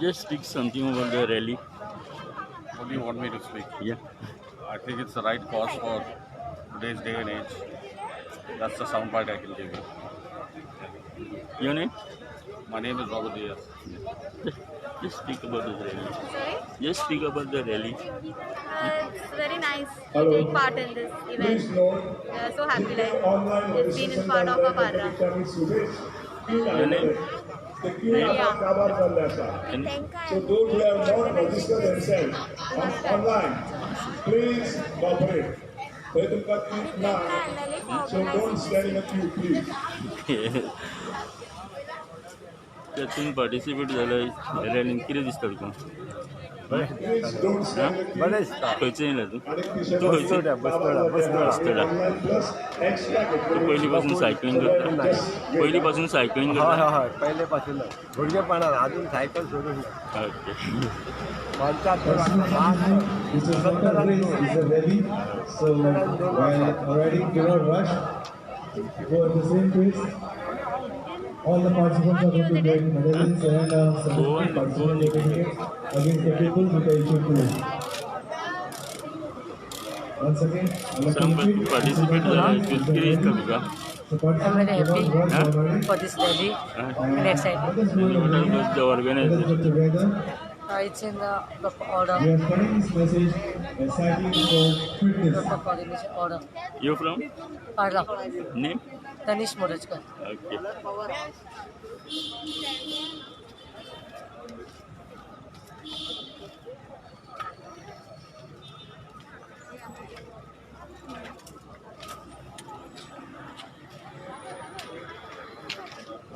Just speak something about the rally. What do you want me to speak? Yeah. I think it's the right cause for today's day and age. That's the soundbite I can give you. Your name? My name is Robert Diaz. Just speak about the rally. Sorry? Just speak about the rally. It's very nice to take part in this event. We are so happy like it's been in part of our Parra. Your name? Yeah. And So those who have not registered themselves online, please cooperate. So don't stand in a queue, please. तुम्ही participate झालं रॅलीन किती दिसता तुका Please don't stand in a queue. खंयचं येयला तू तू Plus खंयचं extra तू पहिलीपासून cycling करता पहिलीपासून सायकलिंग करता हय पहिलेपासून भुरगेपणान अजून सायकल सोडून okay This is not a race, it's a rally. So while riding, do not rush. Go at the same pace. All the participants are going to get medals and certificate against the people with the issue too. Once again, participate झाला किती दिसता तुका I'm very happy for this rally and excited. the organizer together. It's in the order, We are spreading this message and cycling for fitness. proper coordination order. you from Parla, name Tanish Morajkar. okay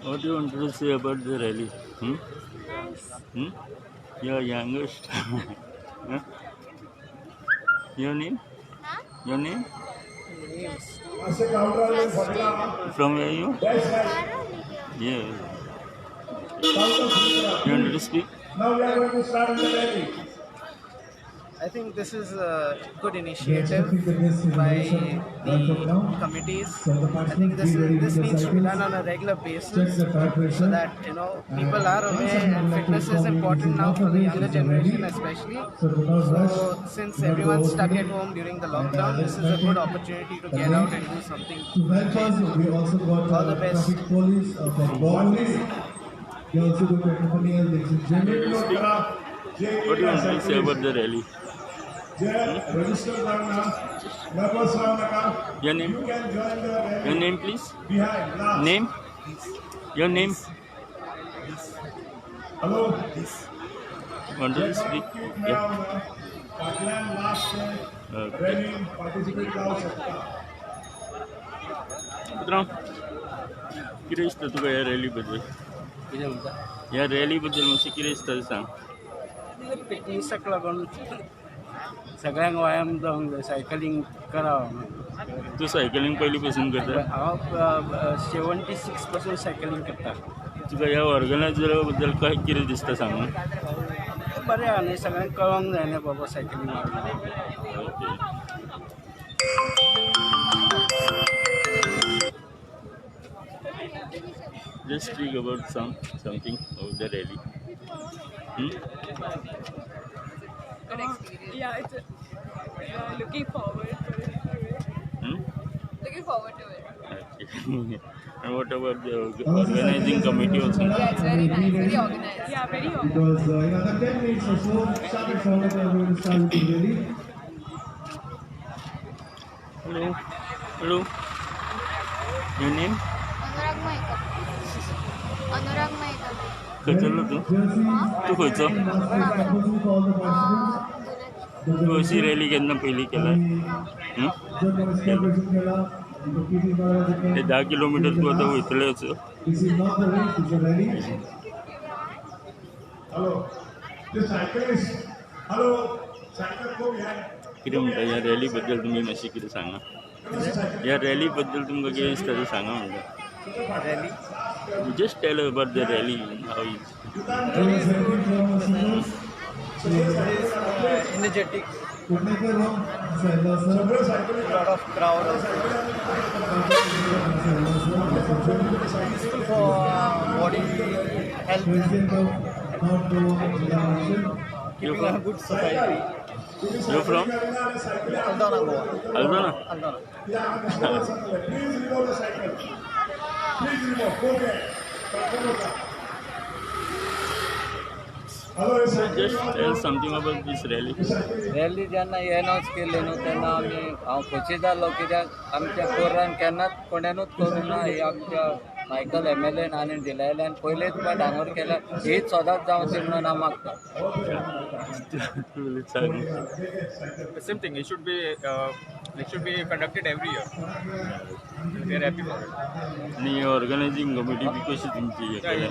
what do you want to say about the rally hmm? You are youngest huh? Your name your name from where you yeah you want to speak Now we are going to start the rally. I think this is a good initiative by the committees. I think this needs to be done on a regular basis so that people are aware, and fitness is important now for the younger generation especially. So since everyone's stuck at home during the lockdown, this is a good opportunity to get out and do something. To help us, we also got All the best. traffic police from Bombay. We also got to accompany us with what do you want to say about the rally your name your name please name your name Hello. want to speak yeah okay मित्रांनो कितें दिसता तुका ह्या rally बद्दल कितें म्हणटा ह्या rally बद्दल मातशें कितें दिसता तें सांग फिटनेसाक लागून सगळ्यांक व्यायाम जावंक जाय सायकलिंग करावं तू सायकलिंग पहिली पासून करता हांव 76 पासून सायकलिंग करता तुका ह्या ऑर्गनायझरा बद्दल काय कितें दिसता सांग बरें आहा न्ही सगळ्यांक कळोंक जाय न्ही बाबा cycling okay just speak about something of the rally Good experience. Yeah, it's looking forward to it. Looking forward to it. Okay. And what about the organizing committee also? Yeah, it's very nice, very organized. Yeah, very organized. Because in another 10 minutes or so, start it forward and we will start with the rally. Hello. Hello. Your name? अनुराग मायकर. अनुराग मायकर. खंयचो तू? तू खंयचो? तू अशी rally केन्ना पयली केला? ते 10 किलोमीटर तू आता वयतलेच. कितें म्हणटा ह्या रॅली बद्दल तुमी मातशें कितें सांगा? या रॅली बद्दल तुमकां कितें दिसता तें सांगा म्हणटा. Rally. Just tell about the rally how is. Rally is good. It is energetic. A lot of crowd also. Useful for body health. Keeping a good society. You from Aldana, Goa. Aldana? Aldana. Just tell something about this rally. Rally जेन्ना येनोच केली न्हू तेन्ना हांव खोशी जालो कित्याक आमच्या कोरान केन्नाच कोणेनूच करूं ना ही आमच्या मायकल MLAन आनी दिलायल्यान पयलेच फावट हांगर केल्यार हीच सदांच जावं ती म्हणून हांव मागता. The same thing. It should be conducted every year. We are happy for it. आणि ऑर्गनायझिंग कमिटी बी कशी तुमची हे केल्या?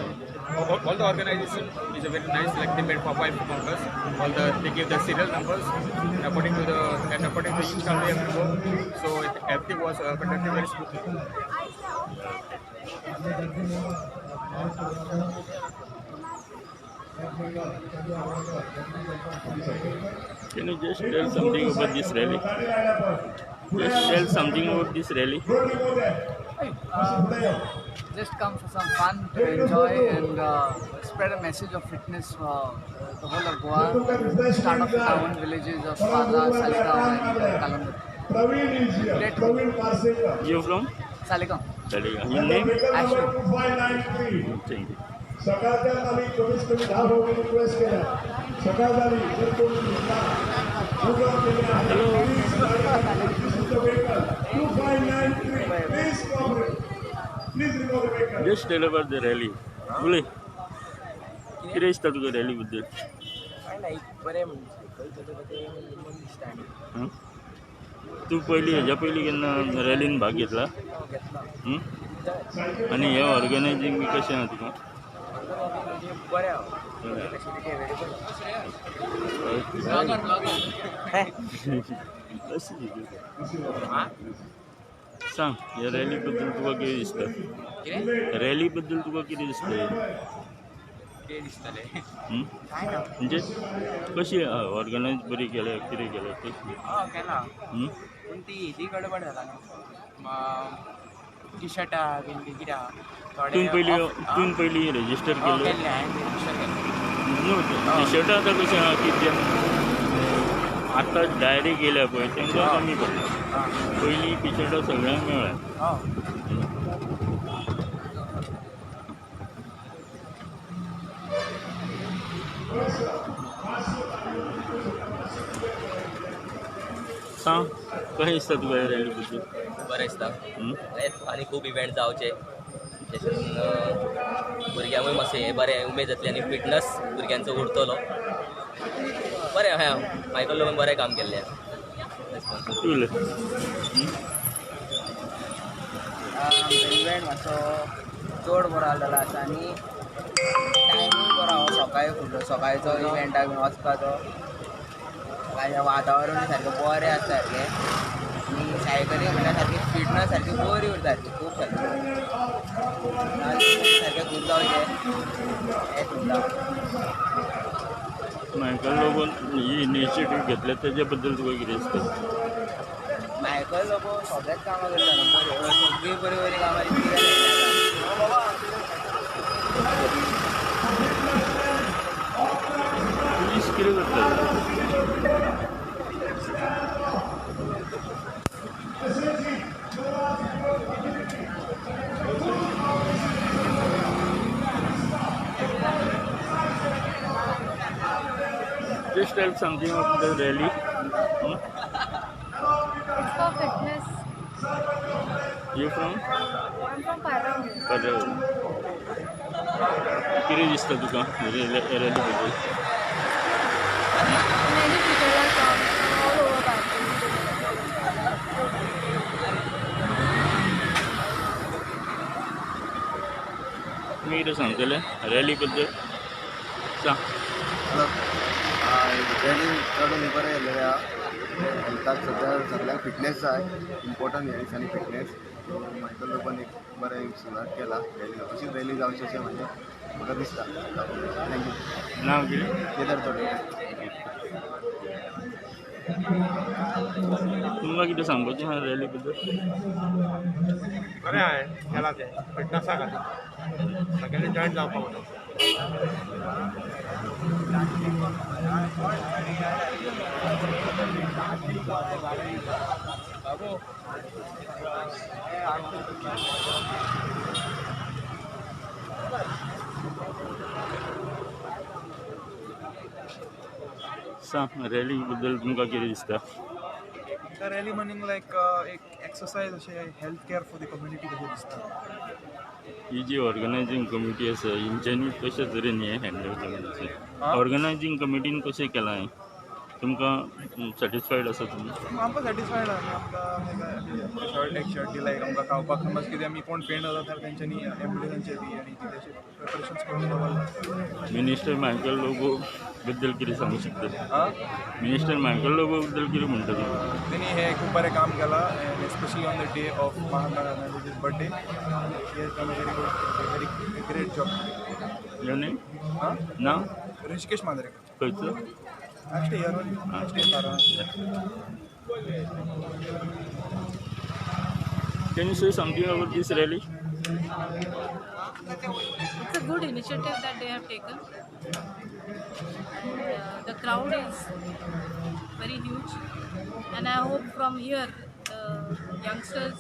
All the organization is a very nice. Like they made 5 members. They give the serial numbers according to each country have to go. So everything was conducted very smoothly. Can you just tell something about this rally? Just tell something about this rally. Just come for some fun to enjoy and spread a message of fitness for the whole of Goa. Start off town villages of Pala, Saligao and Kalamur. You from? Saligao. Taliga. Your name? Ashwin. Thank you. सकाळच्या आम्ही कमीत कमी 10 भाऊनी request केल्या. सकाळ झाली जर कोणी Just tell about the rally. बोले कितें दिसता तुका रॅली बद्दल? तू हेच्या पयलीं केन्ना रॅलीन भाग घेतला? आनी हे ऑर्गनायझींग बी कशें आहा तुका? सांग या रॅली बद्दल तुका कितें दिसता? रॅली बद्दल तुका कितें दिसता? म्हणजे कशी ऑर्गनायज बरी केल्या कितें केल्या कशी? पूण ती गडबड जाला टी शर्टा बीन कित्याक तुवें पयलीं रेजिस्टर केलो? न्हू टी शर्टां आतां कशें आहा की आतां डायरेक्ट गेल्या पळय तांकां कमी पडटा. पयलीं टी शर्टां सगळ्यांक मेळ्ळ्या. सांग कशें दिसता तुका ह्या रॅली बद्दल? बरें दिसता. आनी खूब इव्हेंट जावचे जेतून भुरग्यांकूय मातशें हें बरें उमेद जातली आनी फिटनस भुरग्यांचो उरतलो. बरें मायकल लोकांक बरें काम केल्लें. इव्हेंट मातसो चड बरो जाल्लो आसा आनी टायमूय बरो आहा. सकाळी फुडलो सकाळचो इव्हेंटाक वचपाचो. सकाळचें वातावरण सारकें बरें आसा सारकें आनी सायकलींग म्हणल्यार सारकी फिटनस सारकी बरी उरता सारकी खूब सारकी सारकें खूब जावचें हें सुद्दां. मायकल लोबोन ही इनिशिएटीव घेतल्या तेजे बद्दल तुका कितें दिसता? मायकल लोबो सगळेंच कामां करता न्हू सगळीं बरीं बरीं कामां कित्याक पुलीस कितें करता? Just tell something about the rally. It's for fitness. You from? I'm from Parram. Parram. कितें दिसता तुका रॅली बद्दल? Many people are from all over Parram. तुमी कितें सांगतले रॅली बद्दल? सांग. रॅली चड बरें गेल्लें आहा. हेल्थाक सद्या सगळ्यांक फिटनेस जाय इम्पॉर्टंट हेल्थ आनी फिटनेस. मायकल लोकान एक बरें सुदार केला रॅली अशीच रॅली जावची अशें म्हणजे म्हाका दिसता. थँक्यू. नाव कितें? केदार चौधरी. तुमकां कितें सांगपाचें आहा रॅली बद्दल? बरें हांवें केला तें फिटनसा खातीर सगळ्यांनी जॉयन जावपाक म्हणून. सांग रॅली बद्दल तुमकां कितें दिसता? The rally meaning like एक exercise अशें health care for the community कशें दिसता. ही जी ऑर्गनायझींग कमिटी आसा हेंच्यांनी कशे तरेन हें हँडल केलां? ऑर्गनायझींग कमिटीन कशें केलां हें? तुमकां सॅटिस्फायड आसा तुमी? आमकां सॅटिस्फायड आसा. आमकां शर्ट एक शर्ट दिला एक आमकां खावपाक समज कितें आमी कोण फेंट जाता तर तेंच्यांनी एम्बुलन्सांचे बी आनी कितेंशे प्रिपरेशन्स करून दवरला. मिनिस्टर मायकल लोबो बद्दल कितें सांगूं शकता? मिनिस्टर मायकल लोबो बद्दल कितें म्हणटा तुमी? तेणी हे खूब बरें काम केलां especially on the day of Mahatma Gandhiji's birthday. He has done a very good, very great job. Your name? नाव? ऋषिकेश मांद्रेकर. खंयचो? I stay here only. I stay in Taran. Can you say something about this rally? It's a good initiative that they have taken. The crowd is very huge, and I hope from here the youngsters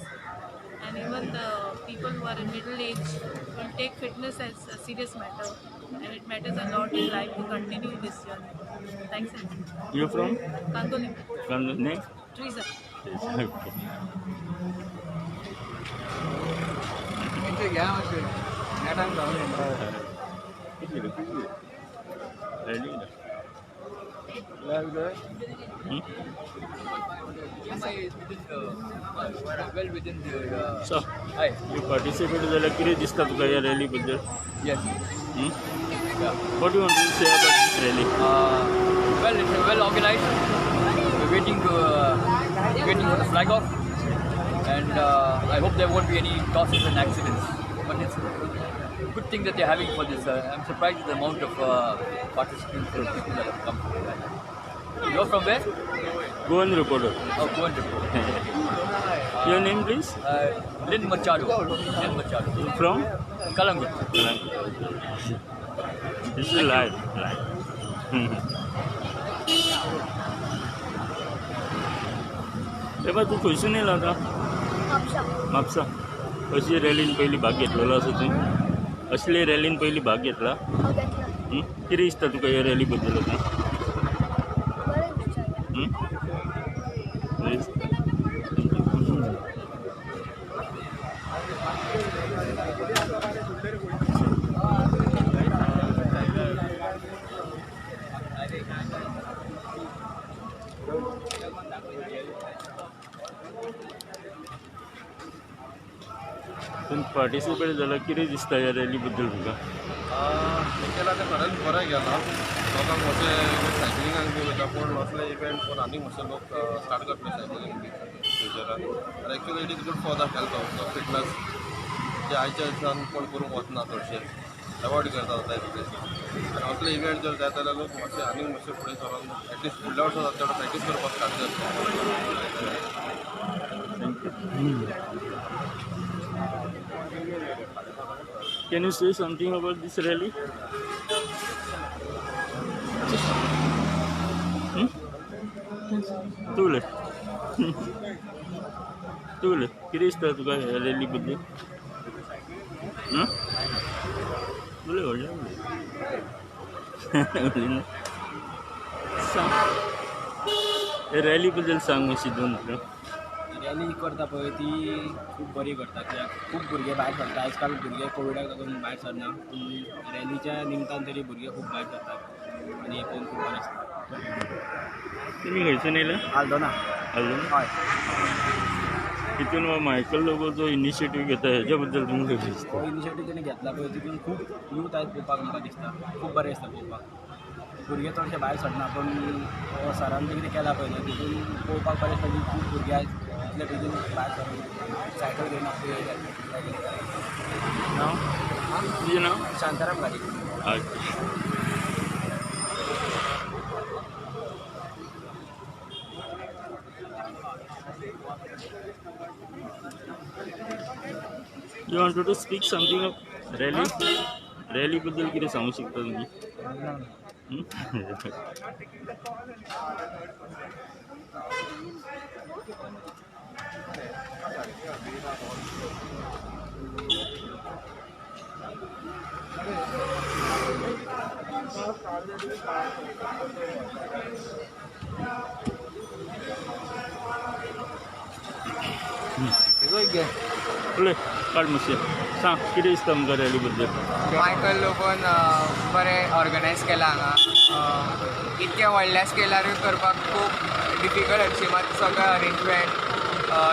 and even the people who are in middle age will take fitness as a serious matter, and it matters a lot in life to continue this journey. Thanks. You're from? Kandoli. Name? Teresa. Okay. Ready? Well within the. So, you participate जाल्यार कितें दिसता तुका ह्या rally बद्दल? Yes. What do you want to say about this rally? Well, it's well organized. We're waiting for the flag off, and I hope there won't be any causes and accidents. But it's a good thing that they're having for this. I'm surprised at the amount of participants and people that have come. You're from where? Goan reporter. Oh, Goan reporter. Your name, please? Lynn Machado. Lynn Machado. From? Kalangut. This is live. तेव्हा तू खंयसून येयला आतां? म्हापसा. अशी रॅलीन पयली भाग घेतलेलो आसा तुवें? असले रॅलीन पयली भाग घेतला? कितें दिसता तुका ह्या रॅली बद्दल आतां? तुम्ही पार्टिसिपेट जाल्यार कितें दिसता ह्या रॅली बद्दल तुका? केला ते खरेंच बरें गेला. लोकांक मातशें सायकलिंगाक बी वयता पूण असले इव्हेंट कोण आनीक मातशे लोक स्टार्ट करता सायकलिंग बी फ्युचरान. आनी actually it is good for the health also fitness जे आयच्या दिसान कोण करूंक वचना चडशे एवॉयड करता एज्युकेशन. आनी असले इव्हेंट जर जाता जाल्यार लोक मातशे आनीक मातशे फुडें सरून एटलिस्ट फुडल्या वर्सा जाता तेवढं प्रॅक्टीस करपाक स्टार्ट करता. Can you say something about this rally? तुले कितें दिसता तुका ह्या रॅली बद्दल? उलय सांग ह्या रॅली बद्दल सांग मातशी 2 मिनटां. रॅली करता पळय ती खूब बरी करता कित्याक खूब भुरगे भायर सरता. आजकाल भुरगे कोविडाक लागून भायर सरना पूण रॅलीच्या निमतान तरी भुरगे खूब भायर सरतात आनी पळोवन खूब बरें आसता. तुमी खंयसून येयला? आल्दोना. हय. तितून मायकल लोबो जो इनिशिएटीव घेता हेज्या बद्दल तुमकां कितें दिसता? हो इनिशिएटीव तेणें घेतला पळय तितून खूब यूथ आयज पळोवपाक आमकां दिसता खूब बरें दिसता पळोवपाक. भुरगे चडशे भायर सरना पूण सरान कितें केला पळय तितून पळोवपाक बरें दिसता खूब भुरगे इतले बेगीन भायर सरून सायकल घेवन आपली नाव तुजें नाव शांताराम गाडी. You wanted to speak something of rally? Rally बद्दल कितें सांगू शकता तुम्ही? उलय काड मातशें सांग कितें दिसता तुमकां रॅली बद्दल? मायकल लोबोन बरें ऑर्गनायज केलां हांगा. इतके व्हडल्या स्केलारूय करपाक खूब डिफिकल्ट आसची, मात सगळें अरेंजमेंट,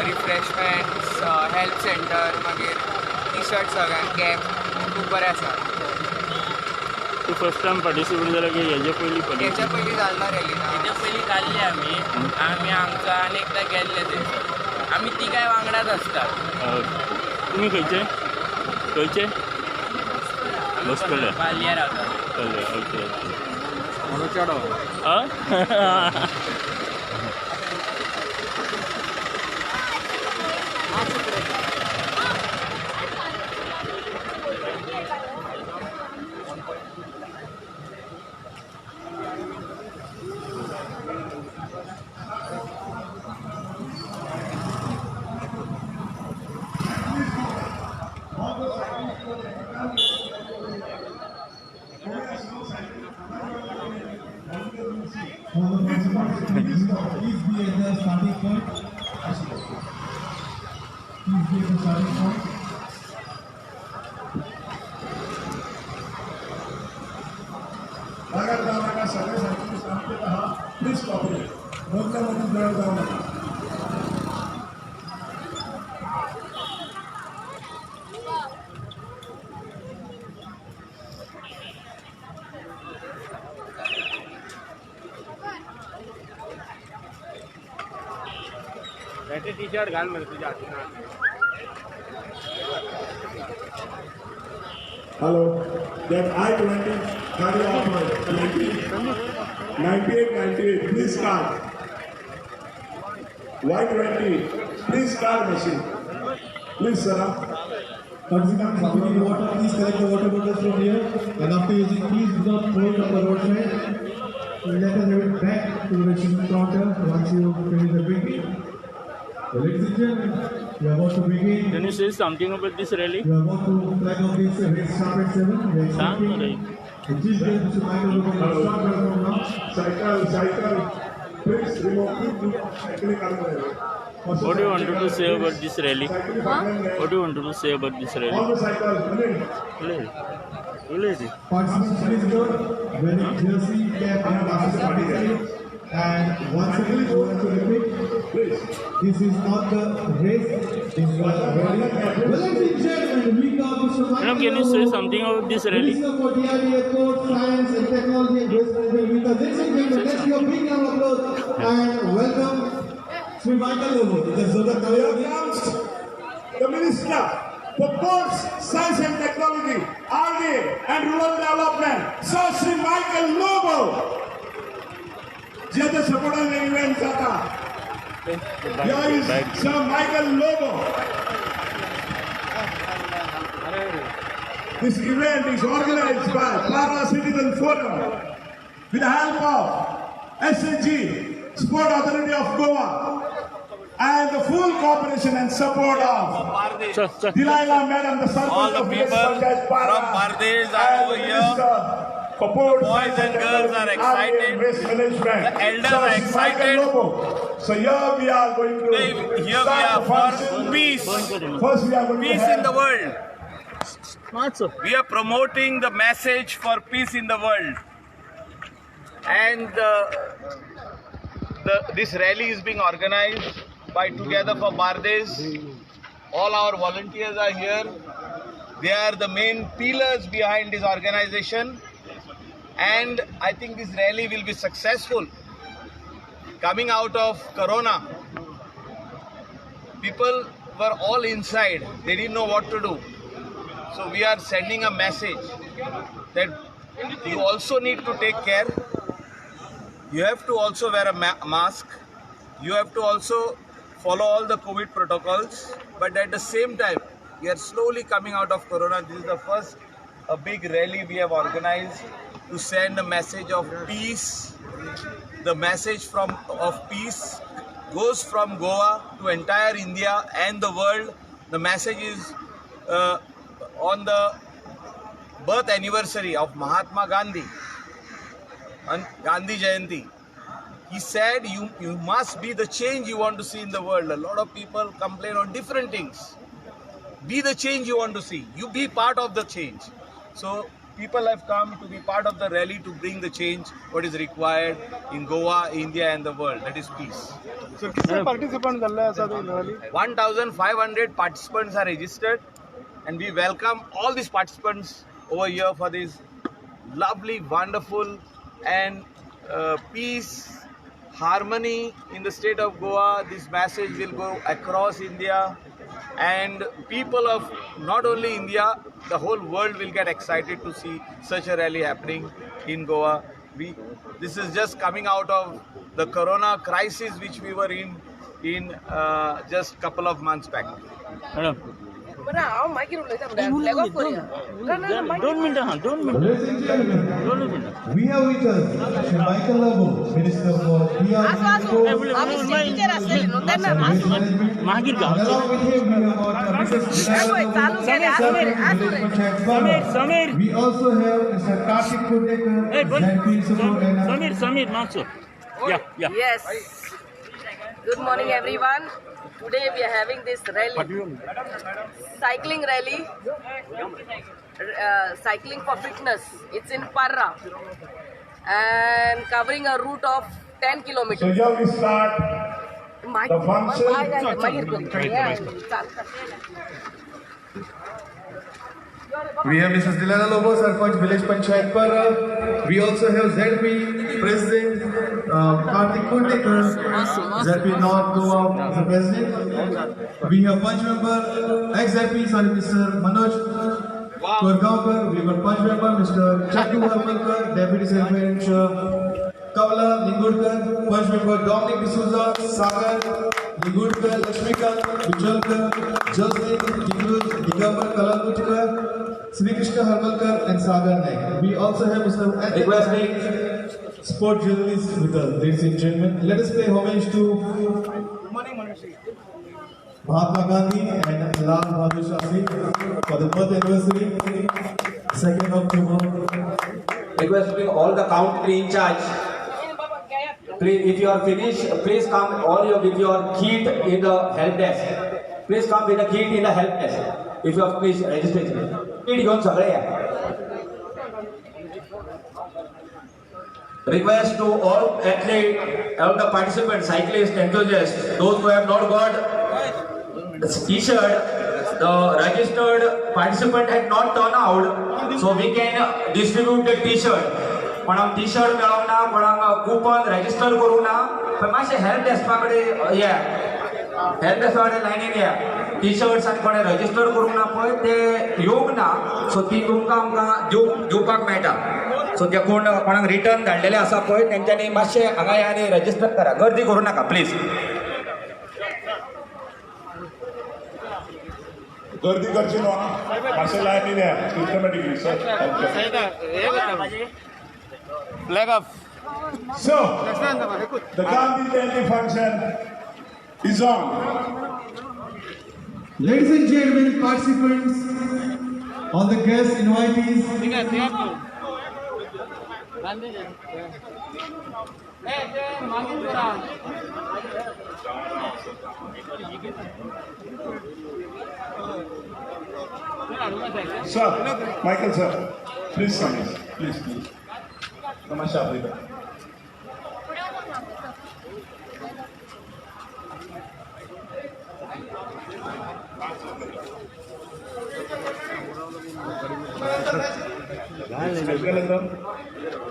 रिफ्रेशमेंट्स, हेल्थ सेंटर, मागीर टी शर्ट सगळ्यांक कॅप खूब बरें आसा. तूं फर्स्ट टायम पार्टिसिपेट जाला की हेजे पयलीं हेच्या पयलीं जाल्लो रॅली ना? हेच्या पयलीं जाल्ले आमी हांगचा आनी एकदां गेल्ले थंयसर. आमी तिगाय वांगडाच आसतात. तुमी खंयचे बसतले पालया रावतात. ओके चेडो Please be at the starting point. Please be at the starting point. Please cooperate. T shirt घाल म्हणजे तुझ्या हातात. Hello, that I-20 carry offer 98, please card. Y-20, please card machine. Please, sir. Participants, if you need water, please collect the water bottles from here. And after using, please do not throw it on the roadside. Let us have it back to the registration counter once you finish the drinking. So ladies and gentlemen, we are about to begin. Can you say something about this rally? We are about to flag off this race start at 7. We are expecting the chief judge, Mr. Michael Logan, to start from now. Cycle. Please remove cycling. What do you want to say about this rally? What do you want to say about this rally? All the cycles, Participants, please go wearing jersey, cap, and glasses participate. And once again, I want to repeat, this is not the race, this is a rally. Ladies and gentlemen, we got Mr. Madam, can you say something about this rally? Minister for DRD, Airport, Science and Technology and Waste Management. Ladies and gentlemen, let's give a big round of applause and welcome Sri Michael Lobo. Here comes the Minister for Ports, Science and Technology, RD and Rural Development, Sir Sri Michael Lobo. Here is Sir Michael Lobo. This event is organized by Para Citizen Forum with the help of SNG, Sport Authority of Goa, and the full cooperation and support of Delilah Madam, the all the people from Bardesh are over here. Boys and girls are excited. The elders are excited. So here we are going to here we are for peace. First we are going peace to in the world. We are promoting the message for peace in the world. And this rally is being organized by Together for Bardesh. All our volunteers are here. They are the main pillars behind this organization. and I think this rally will be successful. Coming out of Corona, people were all inside. They didn't know what to do. So we are sending a message that you also need to take care. You have to also wear a mask. You have to also follow all the COVID protocols. But at the same time, we are slowly coming out of Corona. This is the first a big rally we have organized to send a message of peace. The message of peace goes from Goa to entire India and the world. The message is on the birth anniversary of Mahatma Gandhi, on Gandhi Jayanti. He said you must be the change you want to see in the world. A lot of people complain on different things. Be the change you want to see. You be part of the change. So people have come to be part of the rally to bring the change what is required in Goa, India and the world. That is peace. So, कितने participants चल रहे हैं ऐसा तो rally? 1,500 participants are registered, and we welcome all these participants over here for this lovely, wonderful and peace, harmony in the state of Goa. This message will go across India, and people of not only India, the whole world will get excited to see such a rally happening in Goa. This is just coming out of the Corona crisis which we were in just couple of months back. Don't We have with us Shri Michael Labu, Minister for PR. Along with him, we have our We also have Mr. Karthik Kundekar, Samir, Macho. Yeah. Yes. Good morning, everyone. Today we are having this rally, cycling rally, cycling for fitness. It's in Parra and covering a route of 10 kilometers. So here we start the function. We have Mrs. Dilana Lobo, Sarpanch, Village Panchayat Parra. We also have ZP President Karthik Kundekar, ZP North Goa as the President. We have Punch member, ex-ZP, Mr. Manoj Korgaonkar. We have Punch member, Mr. Chakku Harmalkar, Deputy Secretary Kavala Lingudkar, Punch member Dominic D'Souza, Sagar Lingudkar, Lakshmikant, Vijolkar, Jasdeep, Digruj, Digambar Kalangutkar, Sri Krishna Harmalkar and Sagar Naik. We also have Mr. Requesting sport journalists with us, ladies and gentlemen. Let us pay homage to Mahatma Gandhi and Lal Bahadur Shastri for the birth anniversary, 2nd October. Requesting all the country in charge. Please, if you are finished, please come all with your kit in the help desk. Please come with the kit in the help desk. If you have finished registration. Request to all athletes, all the participants, cyclists, enthusiasts, those who have not got t-shirt, the registered participant had not turned out, so we can distribute the t-shirt. पण हम T-shirt मेळवना, पण coupon register करूना, पण मातशे help डेस्काकडे या help डेस्काकडे लायनीन या T-shirts आनी कोणे रजिस्टर करूंक ना पळय ते येवंक ना, सो ती तुमकां आमकां दिवपाक मेळटा. सो ते कोण कोणाक रिटर्न धाडलेले आसा पळय तेंच्यांनी मातशे हांगा या आनी रजिस्टर करा, गर्दी करूं नाका प्लीज. गर्दी करची न्हू, मातशें लायनीन या systematically. Flag off. So, the Gandhi Jayanti function is on. Ladies and gentlemen, participants, all the guests, invitees. Sir, Michael sir, please come in. Please. Namaskar, April.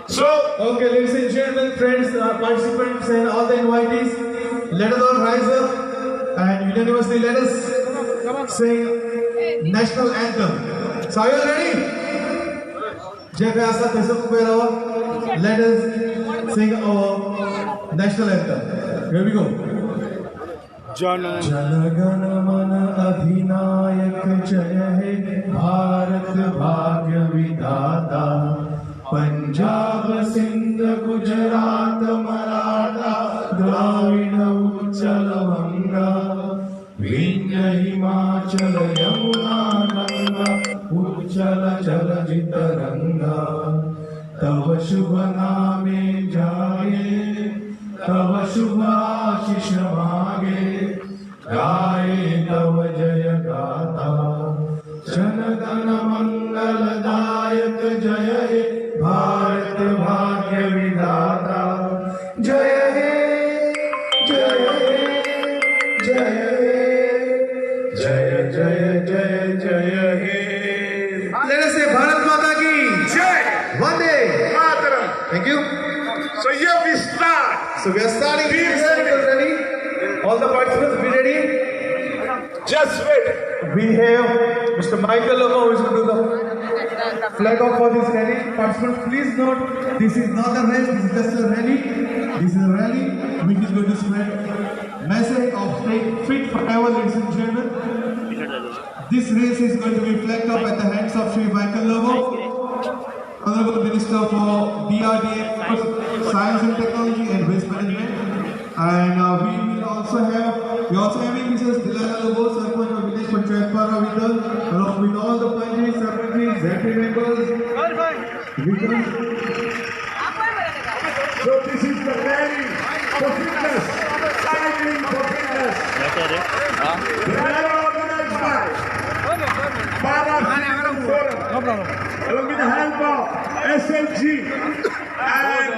So, okay, ladies and gentlemen, friends, participants, and all the invitees, let us all rise up and unanimously let us sing national anthem. So, are you all ready? Let us sing our national anthem. Here we go. जनगण मन अधिनायक जय हे भारत भाग्य विधाता पंजाब सिंध गुजरात मराठा द्राविड उच्चल गंगा विंध्य हिमाचल यमुना गंगा उच्चल जलधि तरंगा तव शुभ नामे जाए तव शुभ आशीष मागे गाए तव जय गाथा जनगण मंगलदायक जय हे भारत भाग्य विधाता जय हे जय हे जय हे जय जय जय जय हे। Let us say भारत माता की जय, Vande Mataram. Thank you. So here we start. So we are starting. Be ready. All the participants, be ready. Just wait. We have Mr. Michael Lobo who is going to do the flag off for this rally. Participants, please note, this is not a race, this is just a rally. This is a rally which is going to spread message of stay fit forever, ladies and gentlemen. This race is going to be flagged up at the hands of Sri Michael Lobo, Honorable Minister for BRDM, Science and Technology and Waste Management. And we also having Mrs. Dilana Lobo, Sarpanch of Village Panchayat Para with us, along with all the Panchayat, Sarpanchis, ZP members. So this is the rally for fitness, cycling for fitness. The rally organized by Para Forum, along with the help of SLG and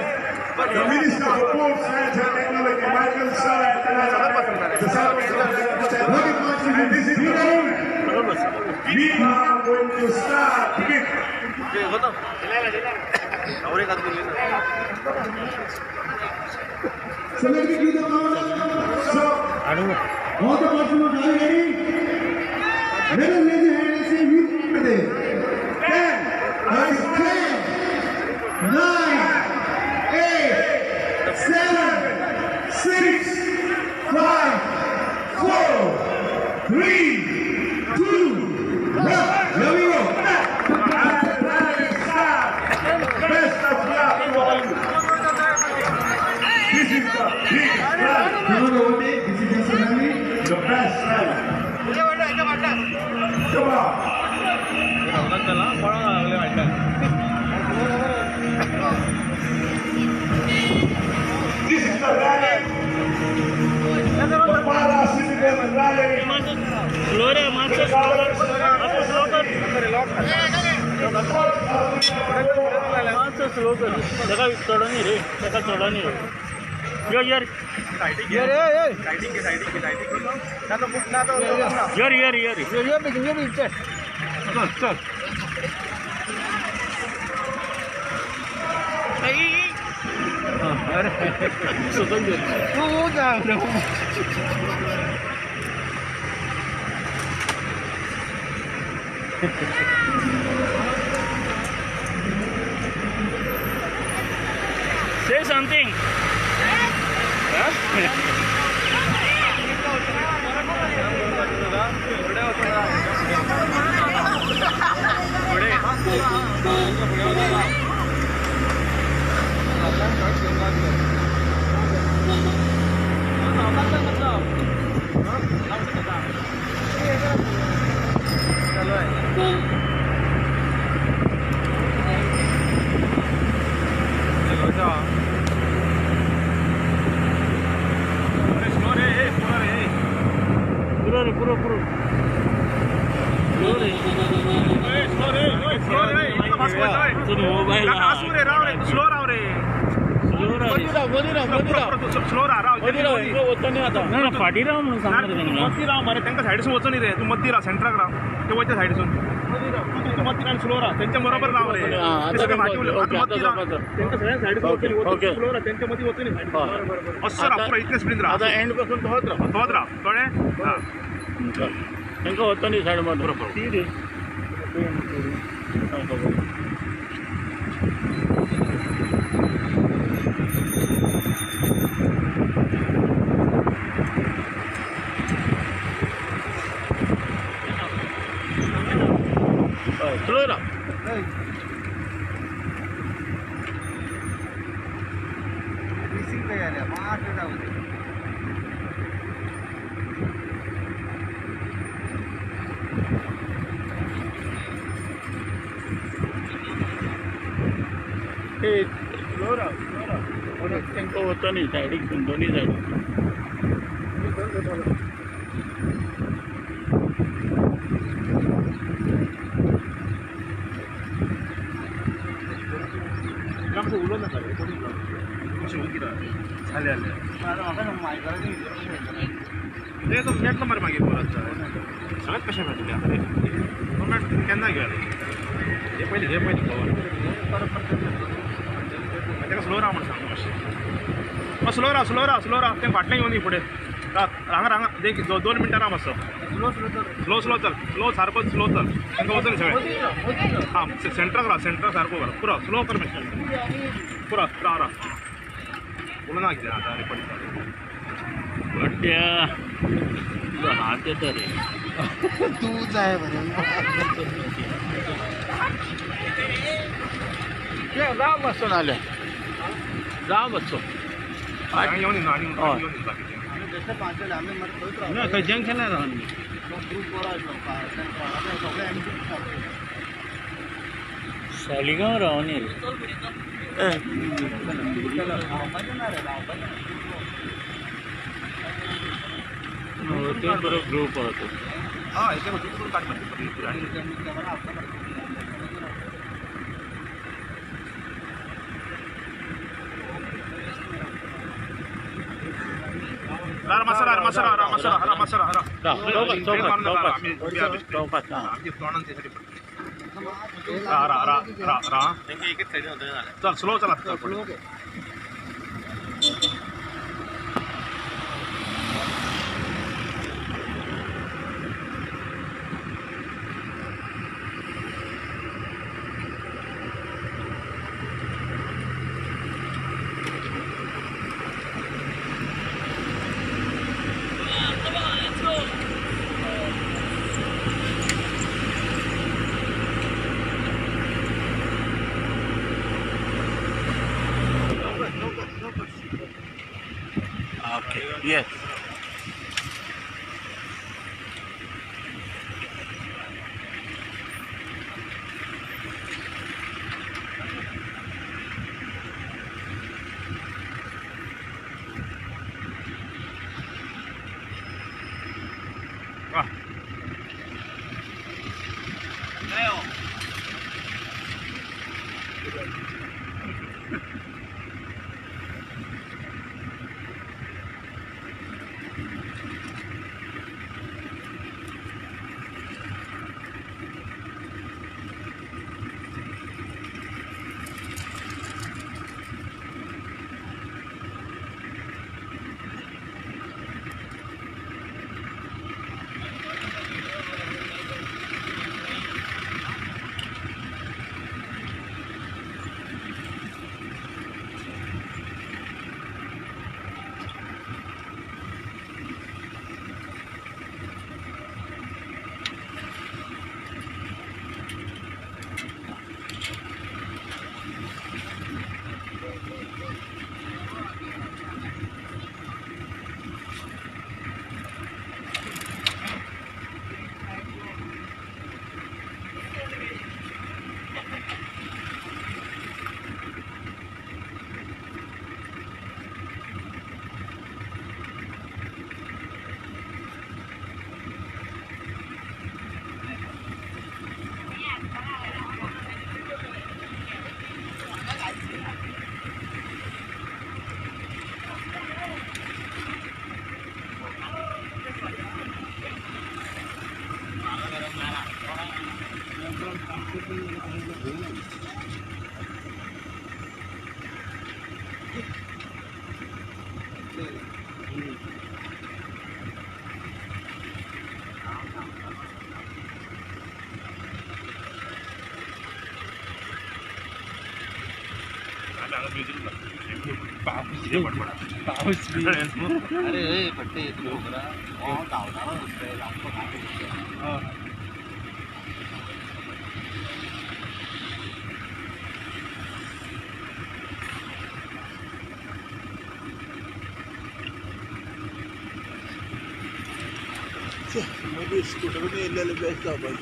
the Minister of Sports, Science and Technology, Michael Sir, and this is the moment we are going to start. So let me do the countdown. So, all the participants are you ready? Let us raise your hand and say with me today. 10, 9, 8, 7, 6, 5, 4, 3, 2, 1. Here we go. Best of luck to all. This is the big rally. This is just a rally. The best rally. Come on. This is the rally. The Para Citizen rally. Say something. फाटी राव म्हणून सांगणार मती राव मरे त्यांना साईडसून वचून रे तू मती राव सेंटराक राव ते वयच्या साईडसून तू मती स्लो राहा त्यांच्या बरोबर राहा रे ते सगळे मागे उरले. आता मती राहा. त्यांच्या सगळ्या साईड ओके. स्लो राहा त्यांच्या मध्ये होतं नाही असं राहा पुरा इतके स्पीड राहा आता एंड पासून होत राहा कळे हां त्यांना होतं नाही साईड मध्ये बरोबर ठीक आहे. स्लो राहा. हे स्लो राहा त्यांना होतं नाही साईडिक दोन्ही साईड. उडवलं नका आले आले ते तो नेटला मारे मागे बोलत सगळ्यात कशा भेटले आता दोन मिनिट केन्ना घ्या हे पहिले त्याला स्लो राहा म्हणून सांगतो मातशें मग स्लो राहा ते फाटलें येवन दी फुडें हांगा देख 2 मिनटां राहा मातसो स्लो चल स्लो सारको स्लो चल तांकां वचून सगळें हां सेंटराक राहा सारको कर पुरो स्लो कर मातशें पुरो राहा उलना कितें आतां बड्ड्या तुझा हात येता रे तू जाय जा मातसो नाल्या जा मातसो येवन ना खंय जंक्शनार राहा सालिगांव राव न्ही ते बरो ग्रुप आहा तो हां हेचे ग्रुप काड मातशें चल स्लो चला Okay, yes. अरे पट्टे मध्ये स्कूटरने येलेले बेस्ट आपण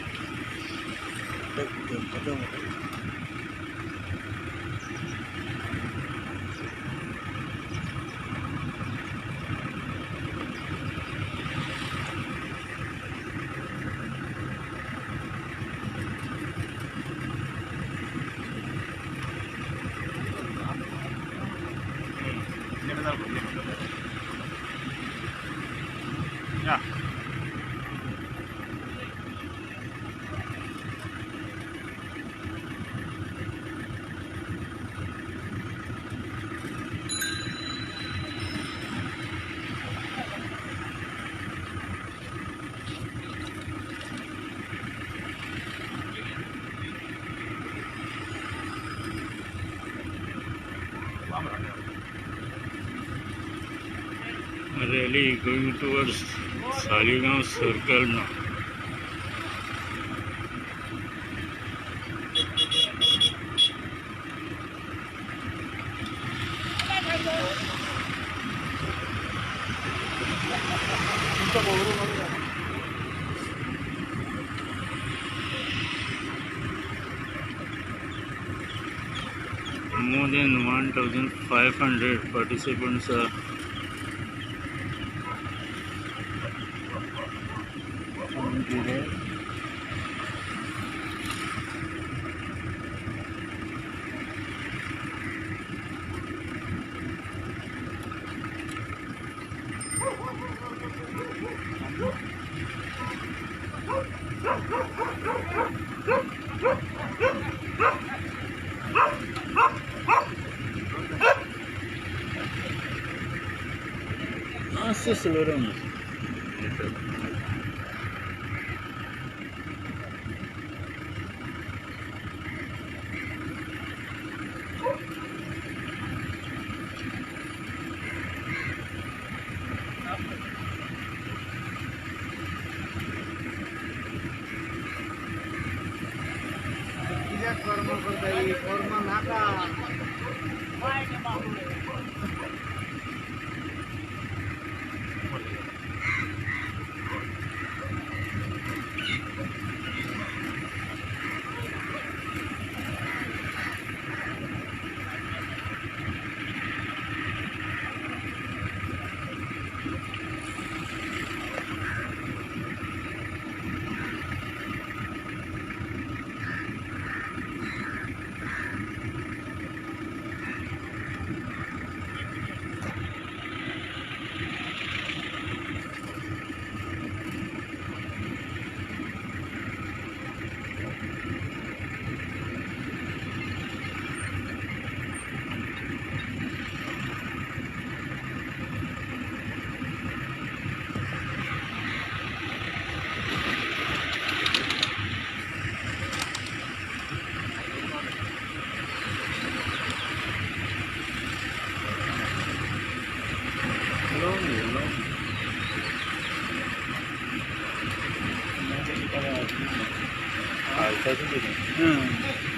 Ja. Rally going towards Saligaon Circle now. More than 1,500 participants are slow down.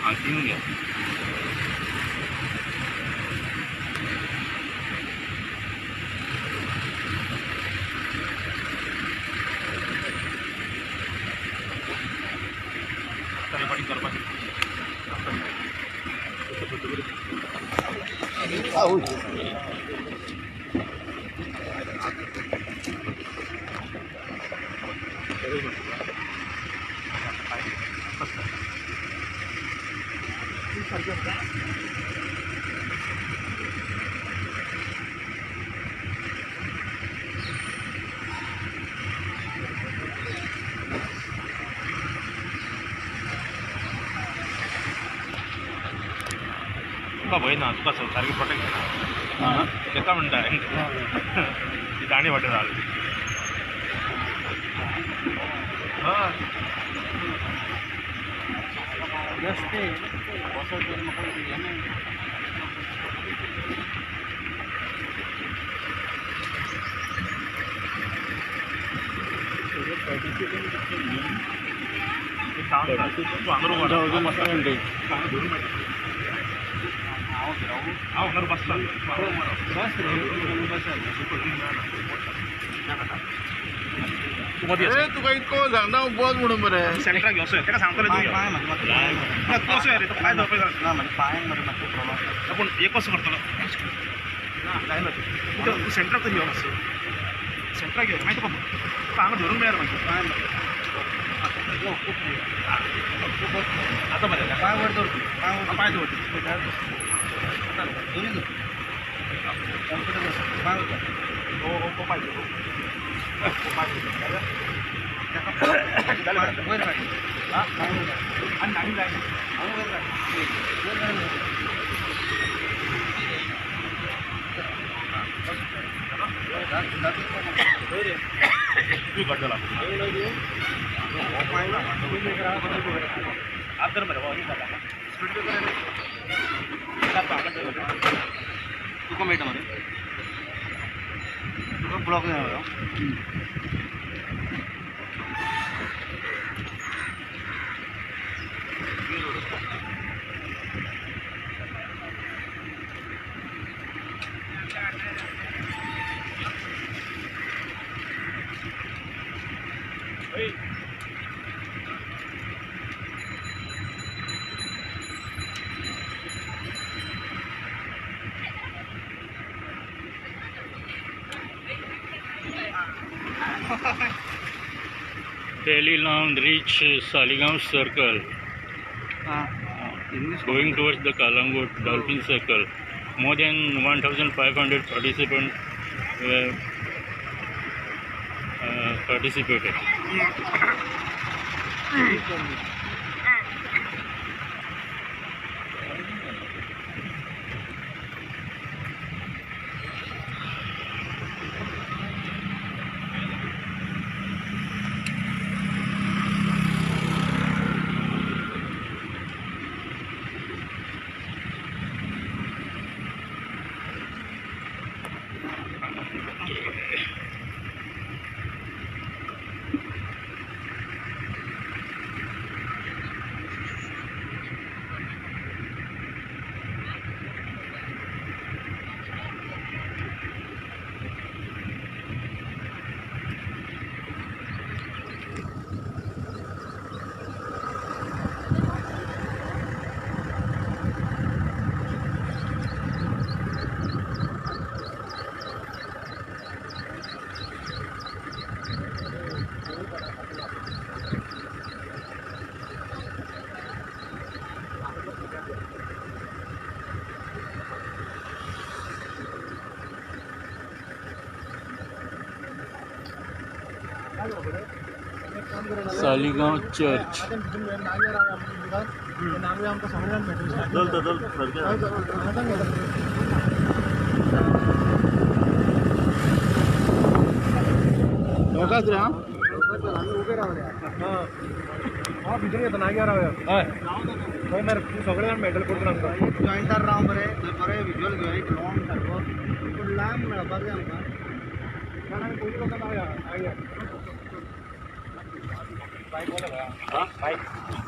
आती हूँ क्या तुका भंय ना तुका सारकी प्रोटेक्ट केला तेका म्हणटा ती दाणी वाटेर जाली रस्ते तुका इतको सांगता बस म्हणून बरे सेंटराक घेवं सर तेका सांगतले तूं कसो रे तो काय धरपय ना म्हणजे पांयांक मरे मातसो प्रॉब्लम पूण एक कसो करतलो काय ना तूं सेंटराक तरी घेवं मातसो सेंटराक घेवं मागीर तुका हांगा धरून मेळ्ळा मागीर आतां बरें पांय वर धर तूं पांय दवर दोनी पांय हो पांय वयर काड आनी नाणी जाय तूं घट जाला आदर मरे तुका मेळटा मरे तुका ब्लॉक जाय मरे Delhi now reach Saligaon Circle, going towards the Kalangut Dolphin Circle. More than 1,500 participants were participated. Saligaon Church. भितर येता नाग्या रावया हय थंय मरे सगळे जाण मेटल करता आमकां जॉयंटार राव मरे थंय बरे विज्युअल घेवया एक लॉंग सारको पूण लांब मेळपाक जाय आमकां कारण आमी पयलीं लोकांक आया बायक